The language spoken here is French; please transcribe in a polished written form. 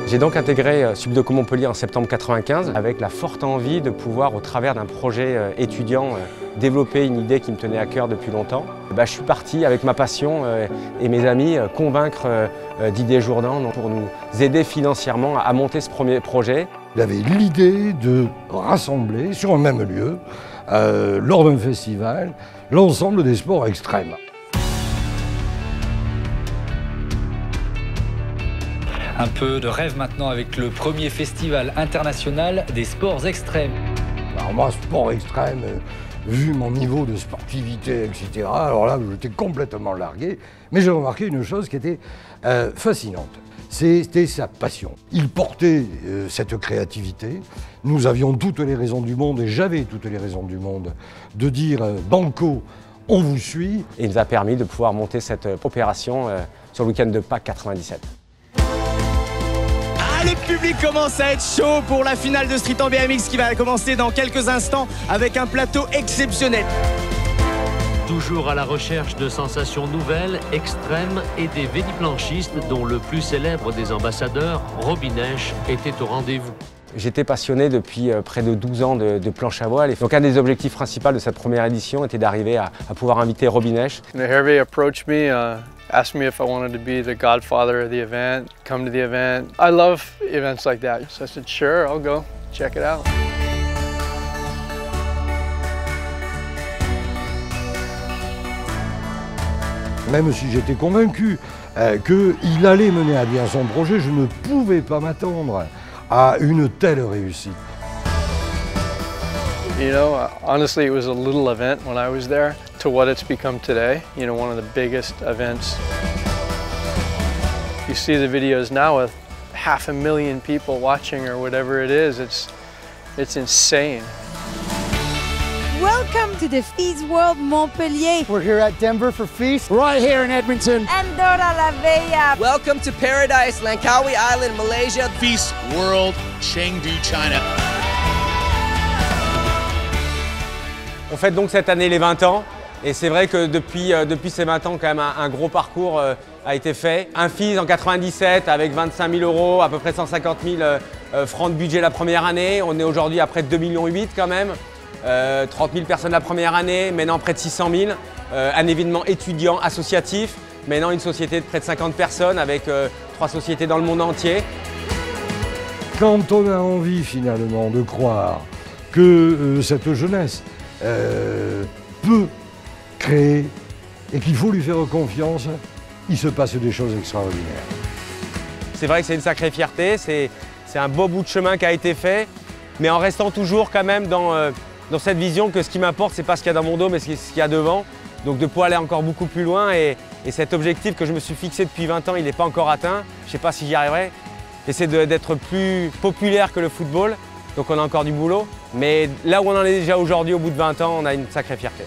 J'ai donc intégré Subdeco Montpellier en septembre 1995 avec la forte envie de pouvoir, au travers d'un projet étudiant, développer une idée qui me tenait à cœur depuis longtemps. Je suis parti avec ma passion et mes amis convaincre Didier Jourdan pour nous aider financièrement à monter ce premier projet. Il avait l'idée de rassembler sur un même lieu, lors d'un festival, l'ensemble des sports extrêmes. Un peu de rêve maintenant avec le premier festival international des sports extrêmes. Alors moi, sport extrême, vu mon niveau de sportivité, etc., alors là, j'étais complètement largué. Mais j'ai remarqué une chose qui était fascinante. C'était sa passion. Il portait cette créativité. Nous avions toutes les raisons du monde, et j'avais toutes les raisons du monde, de dire banco, on vous suit. Et il nous a permis de pouvoir monter cette opération sur le week-end de Pâques 97. Le public commence à être chaud pour la finale de Street en BMX qui va commencer dans quelques instants avec un plateau exceptionnel. Toujours à la recherche de sensations nouvelles, extrêmes et des véliplanchistes dont le plus célèbre des ambassadeurs, Robinèche, était au rendez-vous. J'étais passionné depuis près de 12 ans de planche à voile. Donc un des objectifs principaux de cette première édition était d'arriver à pouvoir inviter Robinèche. Hervé approached me, asked me if I wanted to be the godfather of the event, come to the event. I love events like that, so I said sure, I'll go, check it out. Même si j'étais convaincu qu'il allait mener à bien son projet, je ne pouvais pas m'attendre à une telle réussite. You know, honestly, it was a little event when I was there to what it's become today. You know, one of the biggest events. You see the videos now with 500,000 people watching or whatever it is. It's insane. Welcome to the FIS World Montpellier. We're here at Denver for FIS. Right here in Edmonton. Andorra la Vella. Welcome to Paradise, Langkawi Island, Malaysia. FIS World, Chengdu, China. On fête donc cette année les 20 ans. Et c'est vrai que depuis ces 20 ans, quand même, un gros parcours a été fait. Un FIS en 97 avec 25 000 €, à peu près 150 000 francs de budget la première année. On est aujourd'hui à près de 2,8 millions quand même. 30 000 personnes la première année, maintenant près de 600 000. Un événement étudiant associatif, maintenant une société de près de 50 personnes avec 3 sociétés dans le monde entier. Quand on a envie finalement de croire que cette jeunesse peut créer et qu'il faut lui faire confiance, il se passe des choses extraordinaires. C'est vrai que c'est une sacrée fierté, c'est un beau bout de chemin qui a été fait, mais en restant toujours quand même dans cette vision que ce qui m'importe, c'est pas ce qu'il y a dans mon dos, mais ce qu'il y a devant. Donc de pouvoir aller encore beaucoup plus loin et cet objectif que je me suis fixé depuis 20 ans, il n'est pas encore atteint. Je ne sais pas si j'y arriverai. J'essaie d'être plus populaire que le football, donc on a encore du boulot. Mais là où on en est déjà aujourd'hui, au bout de 20 ans, on a une sacrée fierté.